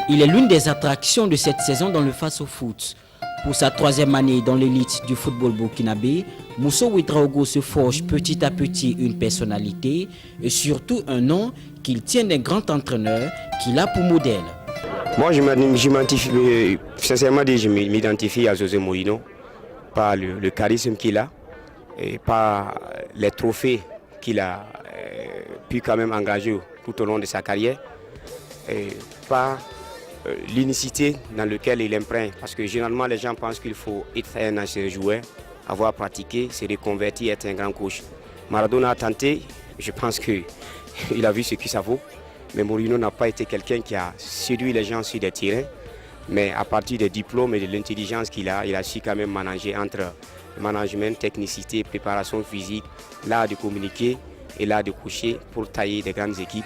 Il est l'une des attractions de cette saison dans le Face au foot. Pour sa troisième année dans l'élite du football burkinabé, Moussa Ouedraogo se forge petit à petit une personnalité et surtout un nom qu'il tient d'un grand entraîneur qu'il a pour modèle. Moi, sincèrement, je m'identifie à José Mourinho par le charisme qu'il a et par les trophées qu'il a pu quand même engager tout au long de sa carrière et par l'unicité dans laquelle il imprègne. Parce que généralement, les gens pensent qu'il faut être un ancien joueur, avoir pratiqué, se reconvertir, être un grand coach. Maradona a tenté, je pense qu'il a vu ce que ça vaut. Mais Mourinho n'a pas été quelqu'un qui a séduit les gens sur des terrains. Mais à partir des diplômes et de l'intelligence qu'il a, il a su quand même manager entre management, technicité, préparation physique, l'art de communiquer et l'art de coucher pour tailler des grandes équipes.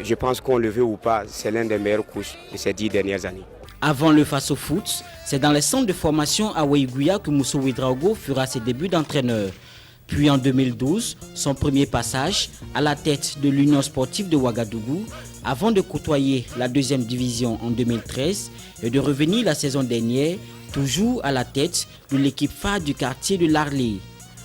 Je pense qu'on le veut ou pas, c'est l'un des meilleurs coachs de ces 10 dernières années. Avant le Face au foot, c'est dans les centres de formation à Ouéguia que Moussa Ouedraogo fera ses débuts d'entraîneur. Puis en 2012, son premier passage à la tête de l'Union sportive de Ouagadougou, avant de côtoyer la deuxième division en 2013 et de revenir la saison dernière, toujours à la tête de l'équipe phare du quartier de l'Arlé.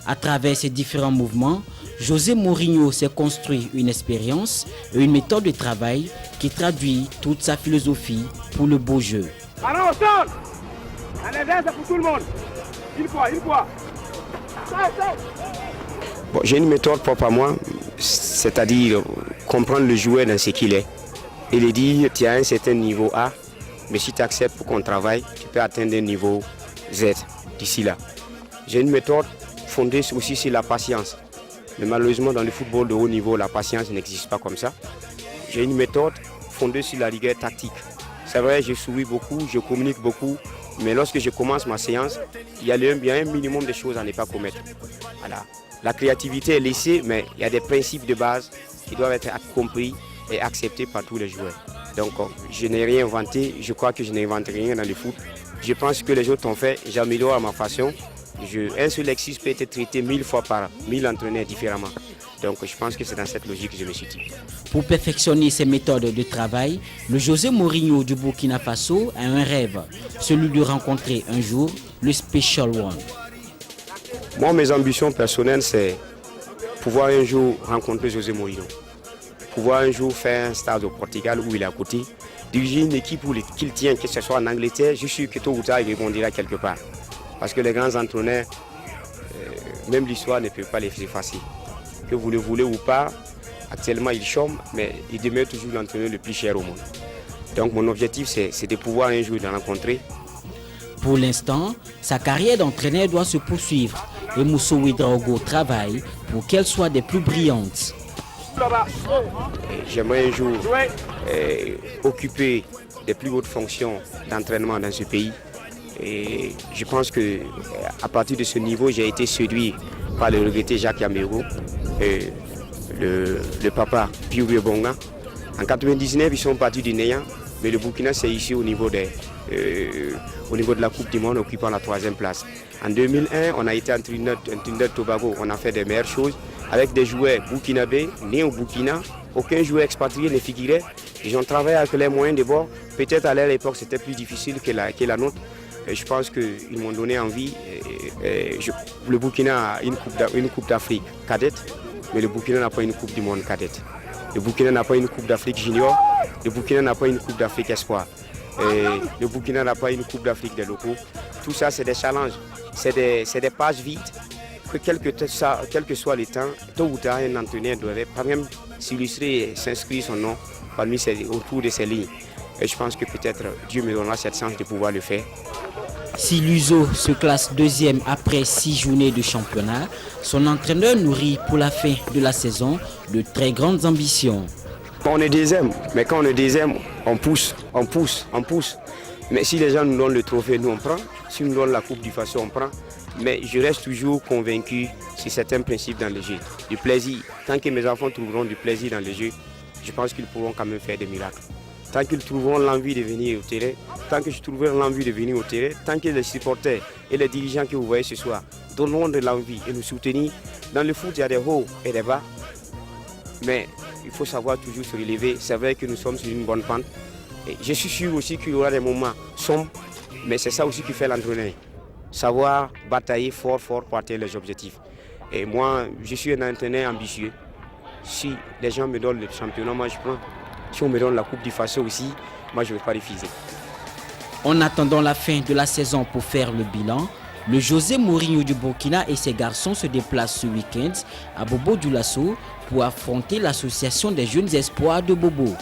À travers ces différents mouvements, José Mourinho s'est construit une expérience et une méthode de travail qui traduit toute sa philosophie pour le beau jeu. Allons au sol. Allez, c'est pour tout le monde. Une fois. Bon, j'ai une méthode propre à moi, c'est-à-dire comprendre le joueur dans ce qu'il est et lui dire tu as un certain niveau A, mais si tu acceptes pour qu'on travaille, tu peux atteindre un niveau Z d'ici là. J'ai une méthode fondée aussi sur la patience. Mais malheureusement, dans le football de haut niveau, la patience n'existe pas comme ça. J'ai une méthode fondée sur la rigueur tactique. C'est vrai, je souris beaucoup, je communique beaucoup, mais lorsque je commence ma séance, il y a un minimum de choses à ne pas commettre. Voilà. La créativité est laissée, mais il y a des principes de base qui doivent être compris et acceptés par tous les joueurs. Donc, je n'ai rien inventé, je crois que je n'invente rien dans le foot. Je pense que les autres ont fait, j'améliore à ma façon. Un seul exercice peut être traité 1000 fois par 1000 entraîneurs différemment. Donc je pense que c'est dans cette logique que je me situe. Pour perfectionner ses méthodes de travail, le José Mourinho du Burkina Faso a un rêve, celui de rencontrer un jour le Special One. Moi, mes ambitions personnelles, c'est pouvoir un jour rencontrer José Mourinho. Pouvoir un jour faire un stage au Portugal où il est à côté, diriger une équipe qu'il tient, que ce soit en Angleterre, je suis sûr que tôt ou tard il rebondira quelque part. Parce que les grands entraîneurs, même l'histoire ne peut pas les effacer. Que vous le voulez ou pas, actuellement ils chôment, mais il demeure toujours l'entraîneur le plus cher au monde. Donc mon objectif, c'est de pouvoir un jour le rencontrer. Pour l'instant, sa carrière d'entraîneur doit se poursuivre et Moussa Ouedraogo travaille pour qu'elle soit des plus brillantes. J'aimerais un jour occuper des plus hautes fonctions d'entraînement dans ce pays. Et je pense qu'à partir de ce niveau, j'ai été séduit par le regretté Jacques Yaméro, le papa Piou Bonga. En 1999, ils sont partis du néant, mais le Burkina s'est ici au niveau de la Coupe du Monde, occupant la 3e place. En 2001, on a été en Trinidad Tobago, on a fait des meilleures choses avec des joueurs burkinabés, nés au Burkina. Aucun joueur expatrié ne figurait. Ils ont travaillé avec les moyens de bord. Peut-être à leur époque, c'était plus difficile que la nôtre. Et je pense qu'ils m'ont donné envie. Le Burkina a une coupe d'Afrique cadette, mais le Burkina n'a pas une coupe du monde cadette. Le Burkina n'a pas une coupe d'Afrique junior, le Burkina n'a pas une coupe d'Afrique espoir. Le Burkina n'a pas une coupe d'Afrique des locaux. Tout ça, c'est des challenges, c'est des pages vides. Que quel que soit le temps, tôt ou tard, un entraîneur devrait pas même s'illustrer et s'inscrire son nom autour de ces lignes. Et je pense que peut-être Dieu me donnera cette chance de pouvoir le faire. Si l'USO se classe deuxième après 6 journées de championnat, son entraîneur nourrit pour la fin de la saison de très grandes ambitions. On est deuxième, mais quand on est deuxième, on pousse. Mais si les gens nous donnent le trophée, nous on prend. Si nous donnent la coupe du Faso, on prend. Mais je reste toujours convaincu sur certains principes dans le jeu. Du plaisir. Tant que mes enfants trouveront du plaisir dans le jeu, je pense qu'ils pourront quand même faire des miracles. Tant qu'ils trouveront l'envie de venir au terrain, tant que je trouverai l'envie de venir au terrain, tant que les supporters et les dirigeants que vous voyez ce soir donneront de l'envie et nous soutenir. Dans le foot, il y a des hauts et des bas, mais il faut savoir toujours se relever. C'est vrai que nous sommes sur une bonne pente, Et je suis sûr aussi qu'il y aura des moments sombres, mais c'est ça aussi qui fait l'entraîneur. Savoir batailler fort pour atteindre les objectifs. Et moi, je suis un entraîneur ambitieux. Si les gens me donnent le championnat, moi je prends. Si on me donne la Coupe du Faso aussi, moi je ne vais pas refuser. En attendant la fin de la saison pour faire le bilan, le José Mourinho du Burkina et ses garçons se déplacent ce week-end à Bobo Dioulasso pour affronter l'association des jeunes espoirs de Bobo.